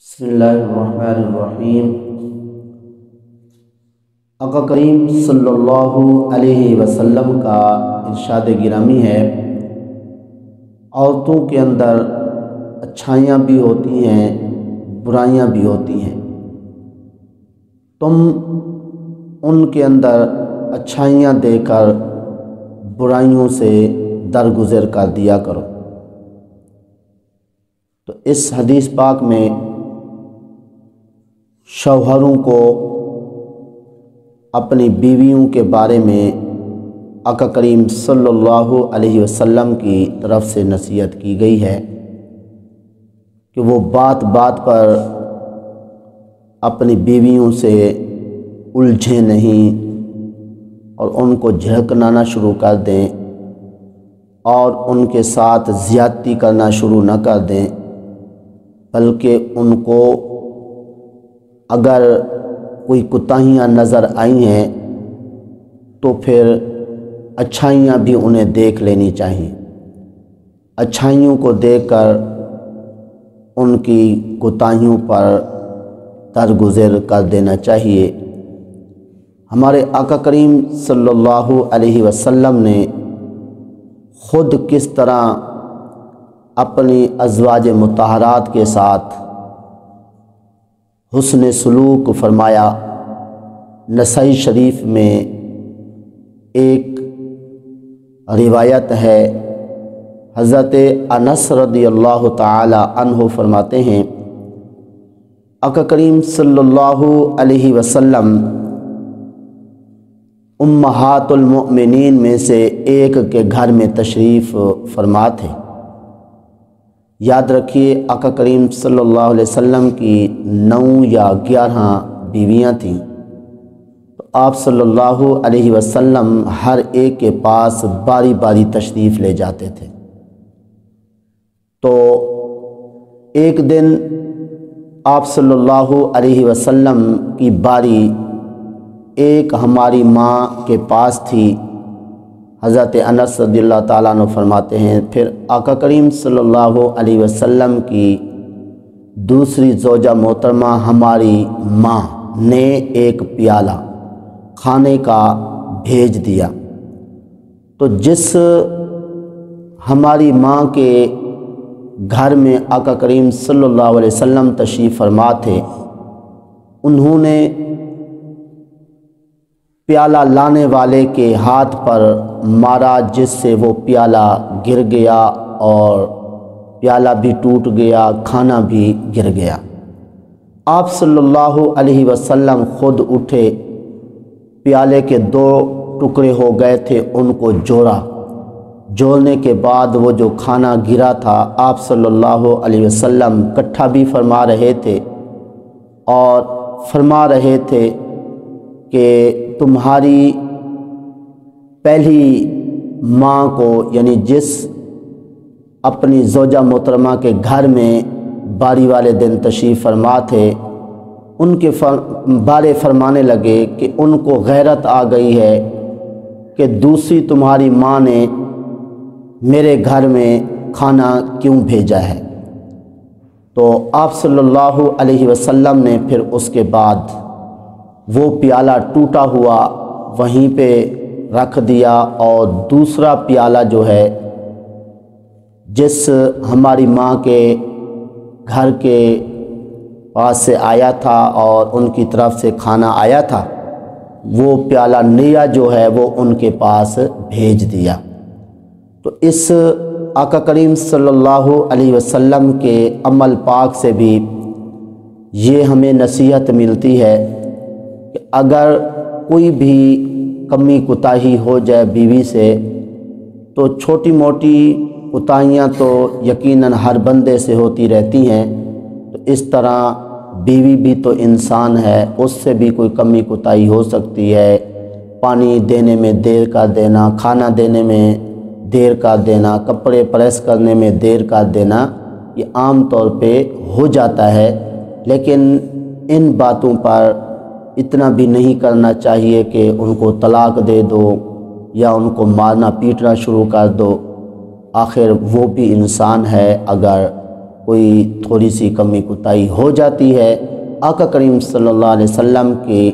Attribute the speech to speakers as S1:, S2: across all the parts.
S1: بسم اللہ الرحمن الرحیم۔ آقا کریم صلی اللہ علیہ وسلم کا ارشاد گرامی ہے، عورتوں کے اندر اچھائیاں بھی ہوتی ہیں، برائیاں بھی ہوتی ہیں۔ تم ان کے اندر اچھائیاں دے کر برائیوں سے درگزر کر دیا کرو۔ تو اس حدیث پاک میں شوہروں کو اپنی بیویوں کے بارے میں آقا کریم صلی اللہ علیہ وسلم کی طرف سے نصیحت کی گئی ہے کہ وہ بات بات پر اپنی بیویوں سے الجھیں نہیں اور ان کو جھڑکنانا شروع کر دیں اور ان کے ساتھ زیادتی کرنا شروع نہ کر دیں، بلکہ ان کو اگر کوئی کوتاہیاں نظر آئی ہیں تو پھر اچھائیاں بھی انہیں دیکھ لینی چاہیے۔ اچھائیوں کو دیکھ کر ان کی کوتاہیوں پر درگزر کر دینا چاہیے۔ ہمارے آقا کریم صلی اللہ علیہ وسلم نے خود کس طرح اپنی ازواج مطہرات کے ساتھ حسن سلوک فرمایا۔ نسائی شریف میں ایک روایت ہے، حضرت انس رضی اللہ تعالی عنہ فرماتے ہیں، آقا کریم صلی اللہ علیہ وسلم امہات المؤمنین میں سے ایک کے گھر میں تشریف فرما تھے۔ یاد رکھیے آقا کریم صلی اللہ علیہ وسلم کی 9 یا 11 بیویاں تھیں، تو آپ صلی اللہ علیہ وسلم ہر ایک کے پاس باری باری تشریف لے جاتے تھے۔ تو ایک دن آپ صلی اللہ علیہ وسلم کی باری ایک ہماری ماں کے پاس تھی۔ حضرت انس رضی اللہ تعالیٰ عنہ فرماتے ہیں، پھر آقا کریم صلی اللہ علیہ وسلم کی دوسری زوجہ محترمہ ہماری ماں نے ایک پیالہ کھانے کا بھیج دیا، تو جس ہماری ماں کے گھر میں آقا کریم صلی اللہ علیہ وسلم تشریف فرما تھے، انہوں نے پیالہ لانے والے کے ہاتھ پر مارا، جس سے وہ پیالہ گر گیا اور پیالہ بھی ٹوٹ گیا، کھانا بھی گر گیا۔ آپ صلی اللہ علیہ وسلم خود اٹھے، پیالے کے 2 ٹکڑے ہو گئے تھے، ان کو جوڑنے کے بعد وہ جو کھانا گرا تھا آپ صلی اللہ علیہ وسلم اکٹھا بھی فرما رہے تھے اور فرما رہے تھے کہ تمہاری پہلی ماں کو، یعنی جس اپنی زوجہ محترمہ کے گھر میں باری والے دن تشریف فرما تھے، ان کے بارے فرمانے لگے کہ ان کو غیرت آ گئی ہے کہ دوسری تمہاری ماں نے میرے گھر میں کھانا کیوں بھیجا ہے۔ تو آپ صلی اللہ علیہ وسلم نے پھر اس کے بعد وہ پیالہ ٹوٹا ہوا وہیں پہ رکھ دیا اور دوسرا پیالہ جو ہے جس ہماری ماں کے گھر کے پاس سے آیا تھا اور ان کی طرف سے کھانا آیا تھا، وہ پیالہ نیا جو ہے وہ ان کے پاس بھیج دیا۔ تو اس آقا کریم صلی اللہ علیہ وسلم کے عمل پاک سے بھی یہ ہمیں نصیحت ملتی ہے کہ اگر کوئی بھی کمی کوتاہی ہو جائے بیوی سے، تو چھوٹی موٹی کوتاہیاں تو یقیناً ہر بندے سے ہوتی رہتی ہیں، تو اس طرح بیوی بھی تو انسان ہے، اس سے بھی کوئی کمی کوتاہی ہو سکتی ہے۔ پانی دینے میں دیر کر دینا، کھانا دینے میں دیر کر دینا، کپڑے پریس کرنے میں دیر کر دینا، یہ عام طور پہ ہو جاتا ہے، لیکن ان باتوں پر اتنا بھی نہیں کرنا چاہیے کہ ان کو طلاق دے دو یا ان کو مارنا پیٹنا شروع کر دو۔ آخر وہ بھی انسان ہے، اگر کوئی تھوڑی سی کمی کوتاہی ہو جاتی ہے، آقا کریم صلی اللہ علیہ وسلم کی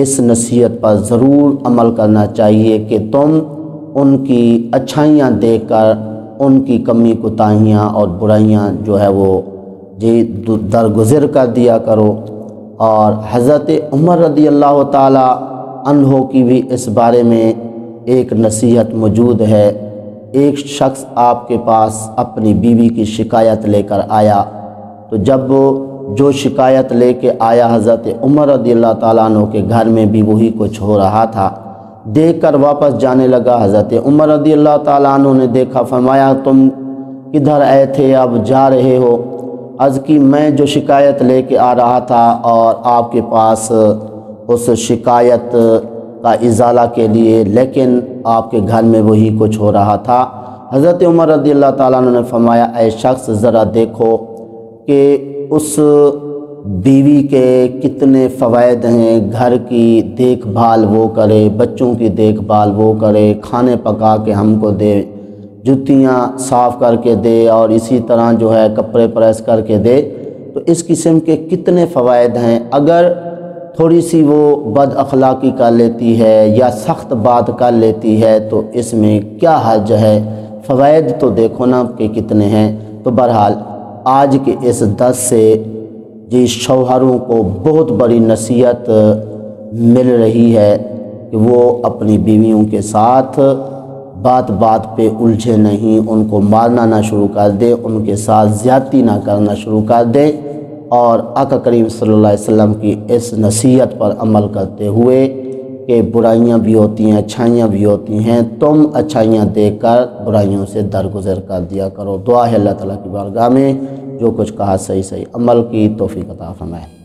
S1: اس نصیحت پر ضرور عمل کرنا چاہیے کہ تم ان کی اچھائیاں دیکھ کر ان کی کمی کوتاہیاں اور برائیاں جو ہے وہ درگزر کر دیا کرو۔ اور حضرت عمر رضی اللہ تعالی عنہ کی بھی اس بارے میں ایک نصیحت موجود ہے۔ ایک شخص آپ کے پاس اپنی بیوی کی شکایت لے کر آیا، تو جب جو شکایت لے کے آیا حضرت عمر رضی اللہ تعالیٰ عنہ کے گھر میں بھی وہی کچھ ہو رہا تھا، دیکھ کر واپس جانے لگا۔ حضرت عمر رضی اللہ تعالیٰ عنہ نے دیکھا، فرمایا تم کدھر آئے تھے، اب جا رہے ہو؟ عرض کی میں جو شکایت لے کے آ رہا تھا اور آپ کے پاس اس شکایت کا ازالہ کے لیے، لیکن آپ کے گھر میں وہی کچھ ہو رہا تھا۔ حضرت عمر رضی اللہ تعالیٰ عنہ نے فرمایا اے شخص ذرا دیکھو کہ اس بیوی کے کتنے فوائد ہیں، گھر کی دیکھ بھال وہ کرے، بچوں کی دیکھ بھال وہ کرے، کھانے پکا کے ہم کو دے، جتیاں صاف کر کے دے، اور اسی طرح جو ہے کپڑے پریس کر کے دے، تو اس قسم کے کتنے فوائد ہیں۔ اگر تھوڑی سی وہ بد اخلاقی کر لیتی ہے یا سخت بات کر لیتی ہے تو اس میں کیا حرج ہے؟ فوائد تو دیکھو نا کہ کتنے ہیں۔ تو بہرحال آج کے اس درس سے شوہروں کو بہت بڑی نصیحت مل رہی ہے کہ وہ اپنی بیویوں کے ساتھ بات بات پہ الجھے نہیں، ان کو مارنا نہ شروع کر دے، ان کے ساتھ زیادتی نہ کرنا شروع کر دے، اور آقا کریم صلی اللہ علیہ وسلم کی اس نصیحت پر عمل کرتے ہوئے کہ برائیاں بھی ہوتی ہیں، اچھائیاں بھی ہوتی ہیں، تم اچھائیاں دیکھ کر برائیوں سے درگزر کر دیا کرو۔ دعا ہے اللہ تعالیٰ کی بارگاہ میں جو کچھ کہا صحیح عمل کی توفیق عطا فرمائے۔